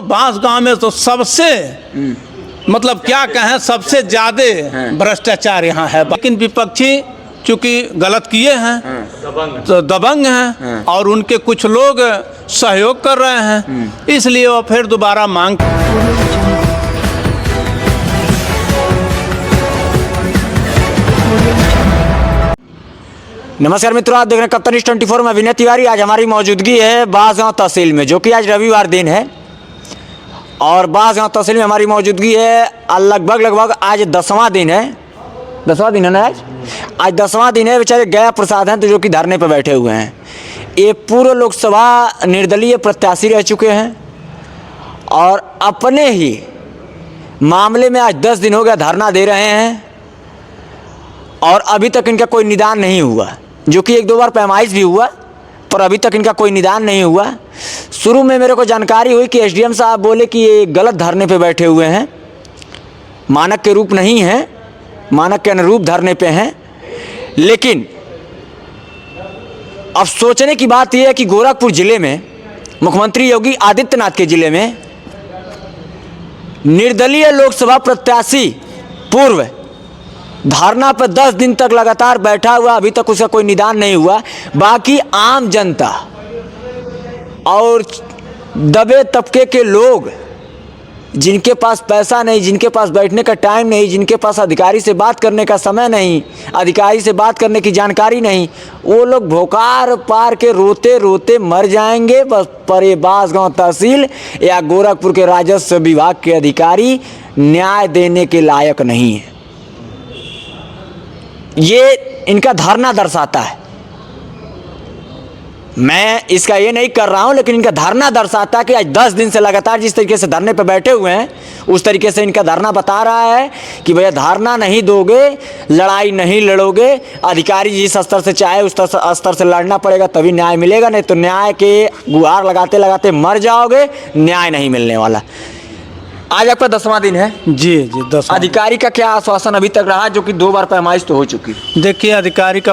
बांसगांव में तो सबसे मतलब क्या कहें, सबसे ज्यादा भ्रष्टाचार यहाँ है। लेकिन विपक्षी चूंकि गलत किए हैं तो दबंग हैं और उनके कुछ लोग सहयोग कर रहे हैं, इसलिए वो फिर दोबारा मांग। नमस्कार मित्रों, आप देख रहे हैं कप्तान न्यूज़ 24 में विनय तिवारी। आज हमारी मौजूदगी है बांसगांव तहसील में, जो कि आज रविवार दिन है और बांसगांव तहसील में हमारी मौजूदगी है लगभग आज 10वां दिन है। 10वां दिन है ना आज 10वां दिन है। बेचारे गया प्रसाद हैं तो जो कि धरने पर बैठे हुए हैं। ये पूर्व लोकसभा निर्दलीय प्रत्याशी रह चुके हैं और अपने ही मामले में आज 10 दिन हो गया धरना दे रहे हैं और अभी तक इनका कोई निदान नहीं हुआ, जो कि 1-2 बार पैमाइश भी हुआ पर अभी तक इनका कोई निदान नहीं हुआ। शुरू में मेरे को जानकारी हुई कि एसडीएम साहब बोले कि ये गलत धरने पे बैठे हुए हैं, मानक के रूप नहीं हैं, मानक के अनुरूप धरने पे हैं। लेकिन अब सोचने की बात यह है कि गोरखपुर जिले में, मुख्यमंत्री योगी आदित्यनाथ के जिले में निर्दलीय लोकसभा प्रत्याशी पूर्व धरना पर 10 दिन तक लगातार बैठा हुआ, अभी तक उसका कोई निदान नहीं हुआ। बाकी आम जनता और दबे तबके के लोग, जिनके पास पैसा नहीं, जिनके पास बैठने का टाइम नहीं, जिनके पास अधिकारी से बात करने का समय नहीं, अधिकारी से बात करने की जानकारी नहीं, वो लोग भोकार पार के रोते रोते मर जाएंगे। बस पर ये बांसगांव तहसील या गोरखपुर के राजस्व विभाग के अधिकारी न्याय देने के लायक नहीं है। ये इनका धरना दर्शाता है। मैं इसका ये नहीं कर रहा हूं, लेकिन इनका धरना दर्शाता है कि आज 10 दिन से लगातार जिस तरीके से धरने पे बैठे हुए हैं, उस तरीके से इनका धरना बता रहा है कि भैया धरना नहीं दोगे, लड़ाई नहीं लड़ोगे, अधिकारी जिस स्तर से चाहे उस स्तर से लड़ना पड़ेगा तभी न्याय मिलेगा, नहीं तो न्याय के गुहार लगाते लगाते मर जाओगे, न्याय नहीं मिलने वाला। आज आपका 10वां दिन है। जी 10। अधिकारी का क्या आश्वासन अभी तक रहा, जो कि 2 बार पैमाइश तो हो चुकी? देखिए, अधिकारी का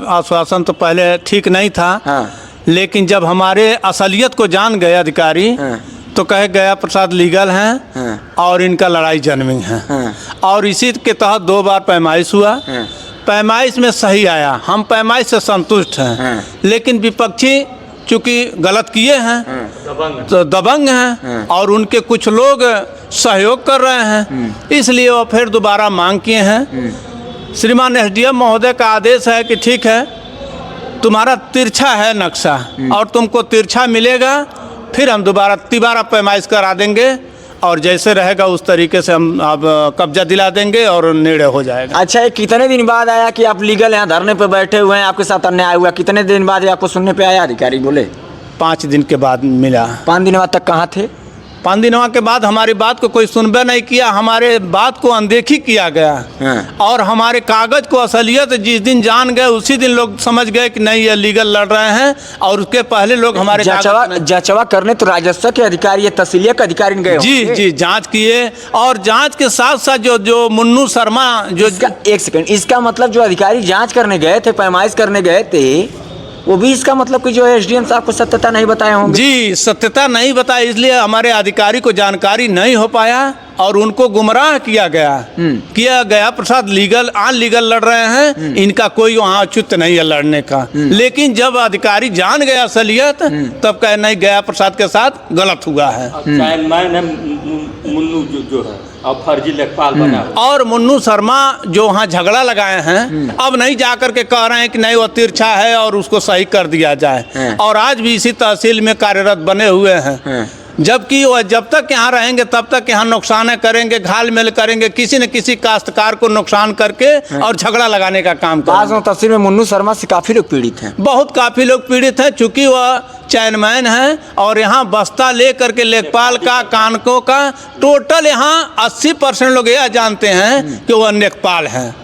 आश्वासन तो पहले ठीक नहीं था। हाँ। लेकिन जब हमारे असलियत को जान गए अधिकारी, हाँ। तो कहे गया प्रसाद लीगल हैं। हाँ। और इनका लड़ाई जेन्युइन है। हाँ। और इसी के तहत 2 बार पैमाइश हुआ। हाँ। पैमाइश में सही आया, हम पैमाइश से संतुष्ट हैं। हाँ। लेकिन विपक्षी चूंकि गलत किए हैं तो दबंग हैं और उनके कुछ लोग सहयोग कर रहे हैं, इसलिए वो फिर दोबारा मांग किए हैं। श्रीमान एसडीएम महोदय का आदेश है कि ठीक है, तुम्हारा तिरछा है नक्शा और तुमको तिरछा मिलेगा, फिर हम दोबारा पैमाइश करा देंगे और जैसे रहेगा उस तरीके से हम अब कब्जा दिला देंगे और निर्णय हो जाएगा। अच्छा, ये कितने दिन बाद आया कि आप लीगल यहाँ धरने पे बैठे हुए हैं, आपके साथ अन्याय हुआ? कितने दिन बाद ये आपको सुनने पे आया? अधिकारी बोले 5 दिन के बाद मिला। 5 दिन बाद तक कहाँ थे? 5 दिनों के बाद हमारी बात को कोई सुनबे नहीं किया, हमारे बात को अनदेखी किया गया। हाँ। और हमारे कागज को असलियत जिस दिन जान गए उसी दिन लोग समझ गए कि नहीं ये लीगल लड़ रहे हैं। और उसके पहले लोग हमारे जांचवा करने तो राजस्व के अधिकारी, तहसीलिया के अधिकारी गए? जी जांच किए और जांच के साथ साथ जो मुन्नू शर्मा जो एक सेकंड, इसका मतलब जो अधिकारी जांच करने गए थे, पैमाइश करने गए थे, वो भी इसका मतलब कि जो एसडीएम साहब को सत्यता नहीं बताए होंगे? जी, सत्यता नहीं बताया, इसलिए हमारे अधिकारी को जानकारी नहीं हो पाया और उनको गुमराह किया गया। प्रसाद लीगल अनलीगल लड़ रहे हैं, इनका कोई वहाँ औचित्य नहीं है लड़ने का। लेकिन जब अधिकारी जान गया असलियत, तब कहे नहीं, गया प्रसाद के साथ गलत हुआ है। मुन्नू जो है और फर्जी लेखपाल बना और मुन्नू शर्मा जो वहाँ झगड़ा लगाए हैं, अब नहीं जाकर के कह रहे हैं कि नहीं वो तिरछा है और उसको सही कर दिया जाए। और आज भी इसी तहसील में कार्यरत बने हुए हैं, जबकि वह जब तक यहाँ रहेंगे तब तक यहाँ नुकसान करेंगे, घाल मेल करेंगे, किसी न किसी काश्तकार को नुकसान करके और झगड़ा लगाने का काम करेंगे। तहसील में मुन्नू शर्मा से काफी लोग पीड़ित हैं। काफी लोग पीड़ित हैं, चूंकि वह चैनमैन है और यहाँ बस्ता ले करके लेखपाल का, कानकों का टोटल यहाँ 80% लोग यह जानते हैं कि वह लेखपाल हैं।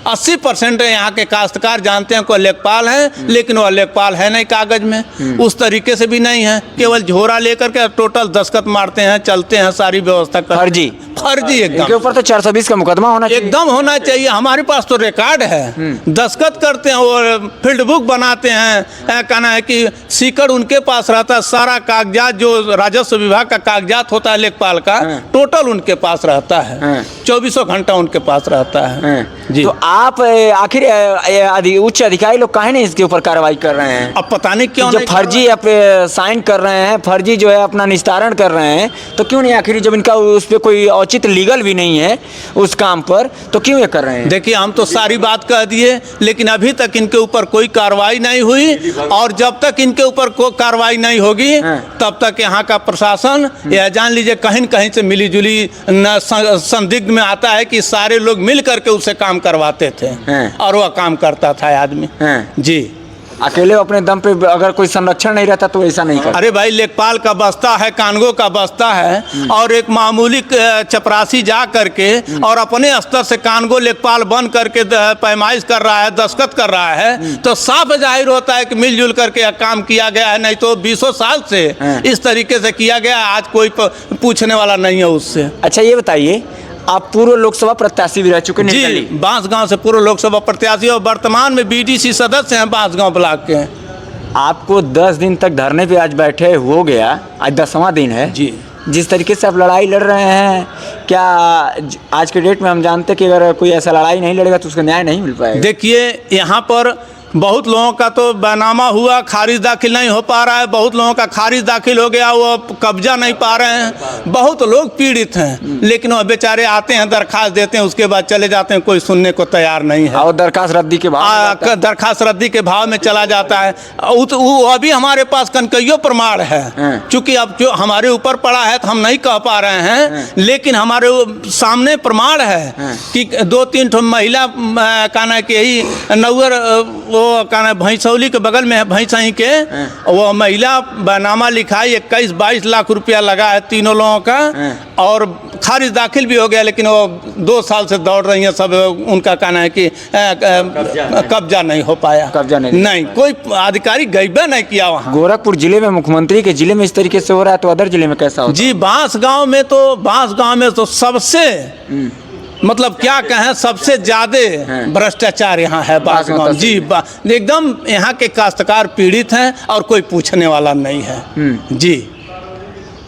80% यहाँ के काश्तकार जानते हैं कोई लेखपाल है, लेकिन वह लेखपाल है नहीं कागज में, उस तरीके से भी नहीं है, केवल झोरा लेकर के टोटल दस्तखत मारते हैं, चलते हैं, सारी व्यवस्था करते हैं। फर्जी इनके एकदम ऊपर तो 420 का मुकदमा होना चाहिए। एकदम होना चाहिए। हमारे पास तो रिकॉर्ड है, दस्तखत करते हैं और फील्ड बुक बनाते हैं। कहना है कि सीकड़ उनके पास रहता है, सारा कागजात जो राजस्व विभाग का कागजात होता है लेखपाल का, टोटल उनके पास रहता है, 24 घंटा उनके पास रहता है जी। तो आप आखिर उच्च अधिकारी लोग काहे नहीं इसके ऊपर कार्रवाई कर रहे हैं? अब पता नहीं क्यों जब नहीं फर्जी आप साइन कर रहे हैं, फर्जी जो है अपना निस्तारण कर रहे हैं, तो क्यों नहीं आखिर जब इनका उस पर कोई औचित्य लीगल भी नहीं है उस काम पर, तो क्यों ये कर रहे हैं? देखिए, हम तो सारी बात कह दिए, लेकिन अभी तक इनके ऊपर कोई कार्रवाई नहीं हुई, और जब तक इनके ऊपर कोई कार्रवाई नहीं होगी तब तक यहाँ का प्रशासन, यह जान लीजिए, कहीं न कहीं से मिली जुली संदिग्ध में आता है कि सारे लोग मिल करके उससे काम करवाते थे और वह काम करता था आदमी जी। अकेले अपने दम पे अगर कोई संरक्षण नहीं रहता तो ऐसा नहीं करता। अरे भाई, लेखपाल का बस्ता है, कानगो का बस्ता है, और एक मामूली चपरासी जा करके और अपने स्तर से कानगो लेखपाल बन करके पैमाइश कर रहा है, दस्तखत कर रहा है, तो साफ जाहिर होता है कि मिलजुल करके काम किया गया है। नहीं तो 20 साल से इस तरीके से किया गया, आज कोई पूछने वाला नहीं है उससे। अच्छा, ये बताइए, आप पूर्व लोकसभा प्रत्याशी भी रह चुके हैं जी, बांसगांव से पूर्व लोकसभा प्रत्याशी और वर्तमान में बीडीसी सदस्य हैं बांसगांव ब्लॉक के। आपको 10 दिन तक धरने पे आज बैठे हो गया, आज 10वां दिन है जी। जिस तरीके से आप लड़ाई लड़ रहे हैं, क्या आज के डेट में हम जानते कि अगर कोई ऐसा लड़ाई नहीं लड़ेगा तो उसको न्याय नहीं मिल पाएगा? देखिए, यहाँ पर बहुत लोगों का तो बैनामा हुआ, खारिज दाखिल नहीं हो पा रहा है, बहुत लोगों का खारिज दाखिल हो गया, वो कब्जा नहीं पा रहे हैं, बहुत लोग पीड़ित हैं, लेकिन वो बेचारे आते हैं, दरखास्त देते हैं, उसके बाद चले जाते हैं, कोई सुनने को तैयार नहीं है, और दरखास्त रद्दी के भाव दरखास्त रद्दी के भाव में चला जाता है। वो अभी हमारे पास कनकइयो प्रमाण है, चूंकि अब जो हमारे ऊपर पड़ा है तो हम नहीं कह पा रहे हैं, लेकिन हमारे सामने प्रमाण है कि 2-3 ठो महिला कहना कि यही नौर वो कहना भैंसौली के बगल में है, भैंसही के, वो महिला बैनामा लिखाई 21-22 लाख रुपया लगा है तीनों लोगों का, और खारिज दाखिल भी हो गया, लेकिन वो 2 साल से दौड़ रही हैं सब। उनका कहना है कि कब्जा नहीं हो पाया, कब्जा नहीं, कोई अधिकारी गईबे नहीं किया वहाँ। गोरखपुर जिले में, मुख्यमंत्री के जिले में इस तरीके से हो रहा है, तो अदर जिले में कैसा होता है? जी, बांसगांव में तो सबसे मतलब क्या कहें, सबसे ज्यादा भ्रष्टाचार यहाँ है बांसगांव जी। एकदम यहाँ के काश्तकार पीड़ित हैं और कोई पूछने वाला नहीं है जी।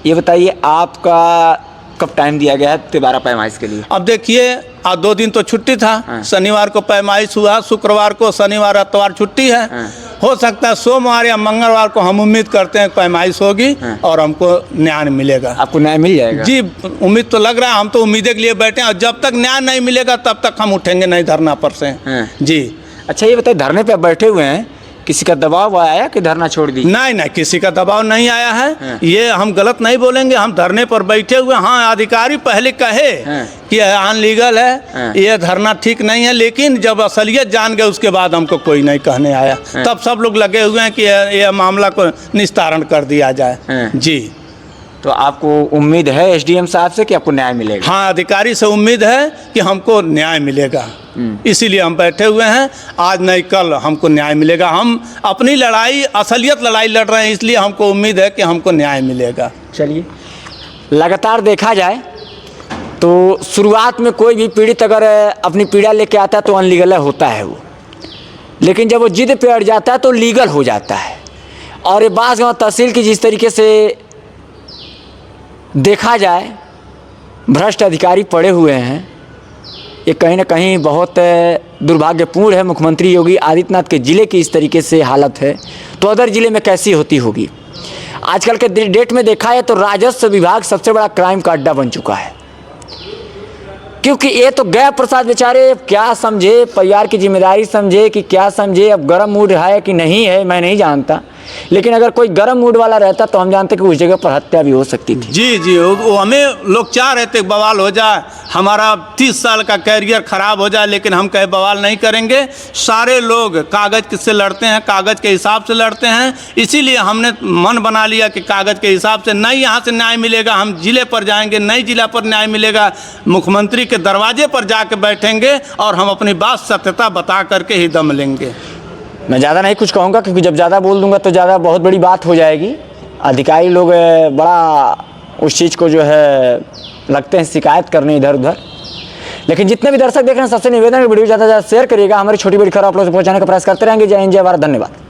ये बताइए, आपका कब टाइम दिया गया है दोबारा पैमाइश के लिए? अब देखिए, आज 2 दिन तो छुट्टी था, शनिवार को पैमाइश हुआ, शुक्रवार को, शनिवार इतवार छुट्टी है, हो सकता है सोमवार या मंगलवार को हम उम्मीद करते हैं पैमाइश होगी और हमको न्याय मिलेगा। आपको न्याय मिल जाएगा? जी, उम्मीद तो लग रहा है, हम तो उम्मीदें के लिए बैठे हैं, और जब तक न्याय नहीं मिलेगा तब तक हम उठेंगे नहीं धरना पर से जी। अच्छा, ये बताइए, धरने पे बैठे हुए हैं, किसी का दबाव आया कि धरना छोड़ दी? नहीं, किसी का दबाव नहीं आया है, ये हम गलत नहीं बोलेंगे, हम धरने पर बैठे हुए। हाँ, अधिकारी पहले कहे कि अनलीगल है, ये धरना ठीक नहीं है, लेकिन जब असलियत जान गए उसके बाद हमको कोई नहीं कहने आया, तब सब लोग लगे हुए हैं कि यह मामला को निस्तारण कर दिया जाए जी। तो आपको उम्मीद है एसडीएम साहब से कि आपको न्याय मिलेगा? हाँ, अधिकारी से उम्मीद है कि हमको न्याय मिलेगा, इसीलिए हम बैठे हुए हैं। आज नहीं कल हमको न्याय मिलेगा। हम अपनी लड़ाई, असलियत लड़ाई लड़ रहे हैं, इसलिए हमको उम्मीद है कि हमको न्याय मिलेगा। चलिए, लगातार देखा जाए तो शुरुआत में कोई भी पीड़ित अगर अपनी पीड़ा लेके आता है तो अनलीगल होता है वो, लेकिन जब वो जिद पे अड़ जाता है तो लीगल हो जाता है। और ये बांसगांव तहसील की जिस तरीके से देखा जाए भ्रष्ट अधिकारी पड़े हुए हैं, ये कहीं ना कहीं बहुत दुर्भाग्यपूर्ण है। मुख्यमंत्री योगी आदित्यनाथ के ज़िले की इस तरीके से हालत है तो अदर ज़िले में कैसी होती होगी? आजकल के डेट में देखा है तो राजस्व विभाग सबसे बड़ा क्राइम का अड्डा बन चुका है, क्योंकि ये तो गया प्रसाद बेचारे क्या समझे, परिवार की जिम्मेदारी समझे कि क्या समझे, अब गर्म मूड है कि नहीं है मैं नहीं जानता, लेकिन अगर कोई गर्म मूड वाला रहता तो हम जानते कि उस जगह पर हत्या भी हो सकती थी। जी, वो हमें लोग चाह रहे थे बवाल हो जाए, हमारा 30 साल का कैरियर खराब हो जाए, लेकिन हम कहे बवाल नहीं करेंगे। सारे लोग कागज़ किससे लड़ते हैं, कागज़ के हिसाब से लड़ते हैं, इसीलिए हमने मन बना लिया कि कागज़ के हिसाब से नहीं यहाँ से न्याय मिलेगा, हम जिले पर जाएंगे, नई जिला पर न्याय मिलेगा, मुख्यमंत्री के दरवाजे पर जाके बैठेंगे और हम अपनी बात सत्यता बता करके ही दम लेंगे। मैं ज़्यादा नहीं कुछ कहूँगा, क्योंकि जब ज़्यादा बोल दूँगा तो ज़्यादा बहुत बड़ी बात हो जाएगी। अधिकारी लोग बड़ा उस चीज़ को जो है लगते हैं शिकायत करने इधर उधर। लेकिन जितने भी दर्शक देख रहे हैं सबसे निवेदन है वीडियो ज़्यादा से ज़्यादा शेयर करिएगा। हमारी छोटी बड़ी खबर आप लोगों से पहुंचाने का प्रयास करते रहेंगे। जय हिंद, जय भारत, धन्यवाद।